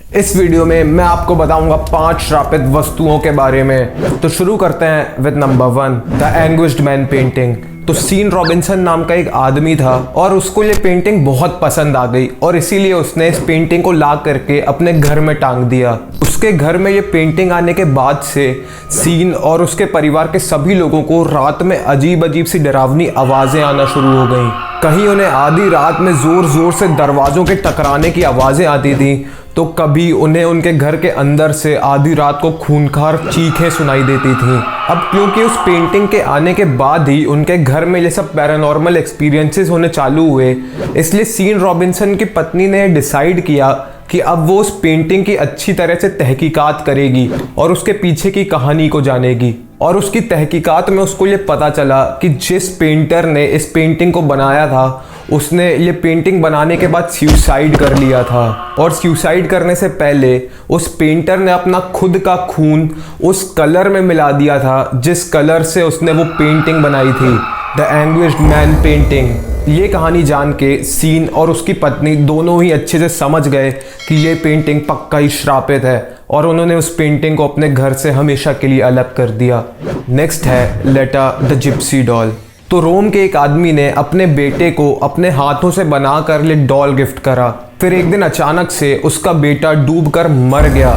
इस वीडियो में मैं आपको बताऊंगा 5 श्रापित वस्तुओं के बारे में। तो शुरू करते हैं with number 1, the anguished man painting. तो सीन रॉबिन्सन नाम का एक आदमी था और उसको ये पेंटिंग बहुत पसंद आ गई और इसीलिए उसने इस पेंटिंग को ला करके अपने घर में टांग दिया। उसके घर में ये पेंटिंग आने के बाद से सीन और उसके परिवार के सभी लोगों को रात में अजीब अजीब सी डरावनी आवाज़ें आना शुरू हो गई। कहीं उन्हें आधी रात में ज़ोर ज़ोर से दरवाज़ों के टकराने की आवाज़ें आती थी, तो कभी उन्हें उनके घर के अंदर से आधी रात को खूंखार चीखें सुनाई देती थीं। अब क्योंकि उस पेंटिंग के आने के बाद ही उनके घर में ये सब पैरानॉर्मल एक्सपीरियंसेस होने चालू हुए, इसलिए सीन रॉबिन्सन की पत्नी ने डिसाइड किया कि अब वो उस पेंटिंग की अच्छी तरह से तहकीकात करेगी और उसके पीछे की कहानी को जानेगी। और उसकी तहकीकात में उसको ये पता चला कि जिस पेंटर ने इस पेंटिंग को बनाया था उसने ये पेंटिंग बनाने के बाद सुसाइड कर लिया था। और सुसाइड करने से पहले उस पेंटर ने अपना खुद का खून उस कलर में मिला दिया था जिस कलर से उसने वो पेंटिंग बनाई थी, द एंग्विश्ड मैन पेंटिंग। ये कहानी जान के सीन और उसकी पत्नी दोनों ही अच्छे से समझ गए कि ये पेंटिंग पक्का ही श्रापित है और उन्होंने उस पेंटिंग को अपने घर से हमेशा के लिए अलग कर दिया। नेक्स्ट है लेटा द जिप्सी डॉल। तो रोम के एक आदमी ने अपने बेटे को अपने हाथों से बना कर ये डॉल गिफ्ट करा। फिर एक दिन अचानक से उसका बेटा डूबकर मर गया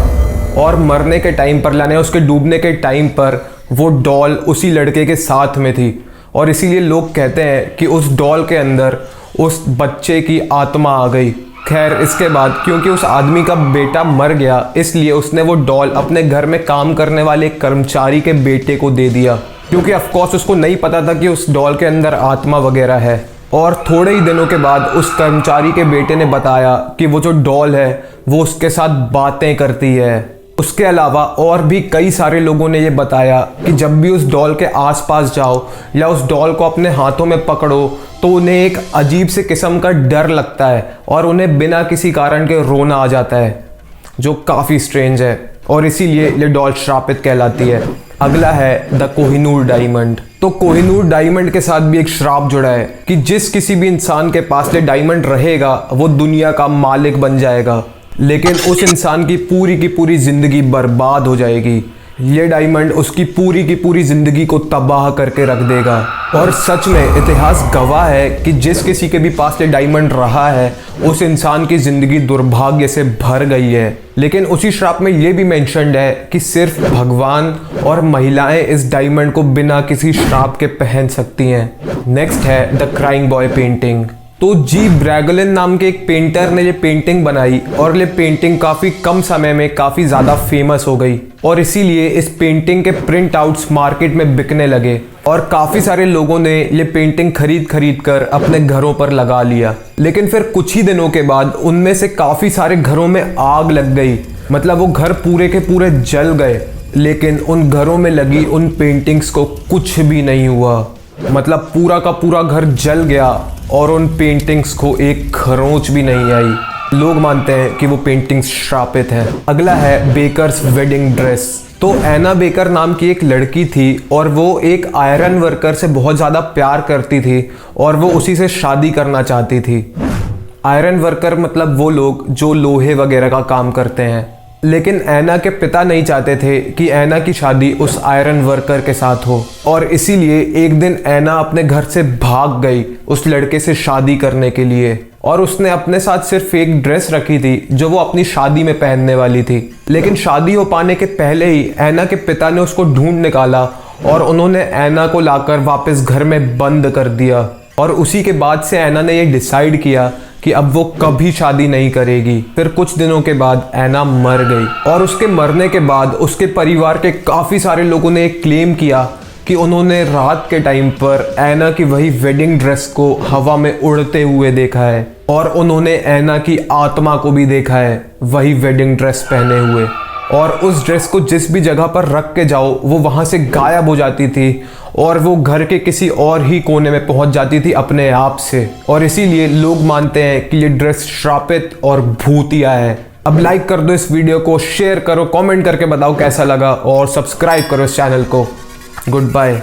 और मरने के टाइम पर, यानी उसके डूबने के टाइम पर वो डॉल उसी लड़के के साथ में थी और इसीलिए लोग कहते हैं कि उस डॉल के अंदर उस बच्चे की आत्मा आ गई। खैर, इसके बाद क्योंकि उस आदमी का बेटा मर गया इसलिए उसने वो डॉल अपने घर में काम करने वाले एक कर्मचारी के बेटे को दे दिया, क्योंकि ऑफ कोर्स उसको नहीं पता था कि उस डॉल के अंदर आत्मा वगैरह है। और थोड़े ही दिनों के बाद उस कर्मचारी के बेटे ने बताया कि वो जो डॉल है वो उसके साथ बातें करती है। उसके अलावा और भी कई सारे लोगों ने ये बताया कि जब भी उस डॉल के आसपास जाओ या उस डॉल को अपने हाथों में पकड़ो तो उन्हें एक अजीब से किस्म का डर लगता है और उन्हें बिना किसी कारण के रोना आ जाता है, जो काफ़ी स्ट्रेंज है और इसीलिए ये डॉल श्रापित कहलाती है। अगला है द कोहिनूर डायमंड। तो कोहिनूर डायमंड के साथ भी एक श्राप जुड़ा है कि जिस किसी भी इंसान के पास ये डायमंड रहेगा वो दुनिया का मालिक बन जाएगा, लेकिन उस इंसान की पूरी ज़िंदगी बर्बाद हो जाएगी। ये डायमंड उसकी पूरी की पूरी ज़िंदगी को तबाह करके रख देगा। और सच में इतिहास गवाह है कि जिस किसी के भी पास ये डायमंड रहा है उस इंसान की ज़िंदगी दुर्भाग्य से भर गई है। लेकिन उसी श्राप में ये भी मेंशन्ड है कि सिर्फ भगवान और महिलाएं इस डायमंड को बिना किसी श्राप के पहन सकती हैं। नेक्स्ट है द क्राइंग बॉय पेंटिंग। तो जी ब्रैगलिन नाम के एक पेंटर ने ये पेंटिंग बनाई और ये पेंटिंग काफ़ी कम समय में काफ़ी ज़्यादा फेमस हो गई और इसीलिए इस पेंटिंग के प्रिंट आउट्स मार्केट में बिकने लगे और काफ़ी सारे लोगों ने ये पेंटिंग खरीद कर अपने घरों पर लगा लिया। लेकिन फिर कुछ ही दिनों के बाद उनमें से काफ़ी सारे घरों में आग लग गई, मतलब वो घर पूरे के पूरे जल गए। लेकिन उन घरों में लगी उन पेंटिंग्स को कुछ भी नहीं हुआ, मतलब पूरा का पूरा घर जल गया और उन पेंटिंग्स को एक खरोंच भी नहीं आई। लोग मानते हैं कि वो पेंटिंग्स श्रापित है। अगला है बेकर्स वेडिंग ड्रेस। तो एना बेकर नाम की एक लड़की थी और वो एक आयरन वर्कर से बहुत ज़्यादा प्यार करती थी और वो उसी से शादी करना चाहती थी। आयरन वर्कर मतलब वो लोग जो लोहे वगैरह का काम करते हैं। लेकिन एना के पिता नहीं चाहते थे कि एना की शादी उस आयरन वर्कर के साथ हो और इसीलिए एक दिन एना अपने घर से भाग गई उस लड़के से शादी करने के लिए और उसने अपने साथ सिर्फ एक ड्रेस रखी थी जो वो अपनी शादी में पहनने वाली थी। लेकिन शादी हो पाने के पहले ही एना के पिता ने उसको ढूंढ निकाला और उन्होंने एना को लाकर वापस घर में बंद कर दिया। और उसी के बाद से एना ने ये डिसाइड किया कि अब वो कभी शादी नहीं करेगी। फिर कुछ दिनों के बाद एना मर गई और उसके मरने के बाद उसके परिवार के काफ़ी सारे लोगों ने एक क्लेम किया कि उन्होंने रात के टाइम पर एना की वही वेडिंग ड्रेस को हवा में उड़ते हुए देखा है और उन्होंने एना की आत्मा को भी देखा है वही वेडिंग ड्रेस पहने हुए। और उस ड्रेस को जिस भी जगह पर रख के जाओ वो वहाँ से गायब हो जाती थी और वो घर के किसी और ही कोने में पहुँच जाती थी अपने आप से। और इसीलिए लोग मानते हैं कि ये ड्रेस श्रापित और भूतिया है। अब लाइक कर दो इस वीडियो को, शेयर करो, कमेंट करके बताओ कैसा लगा और सब्सक्राइब करो इस चैनल को। Good bye.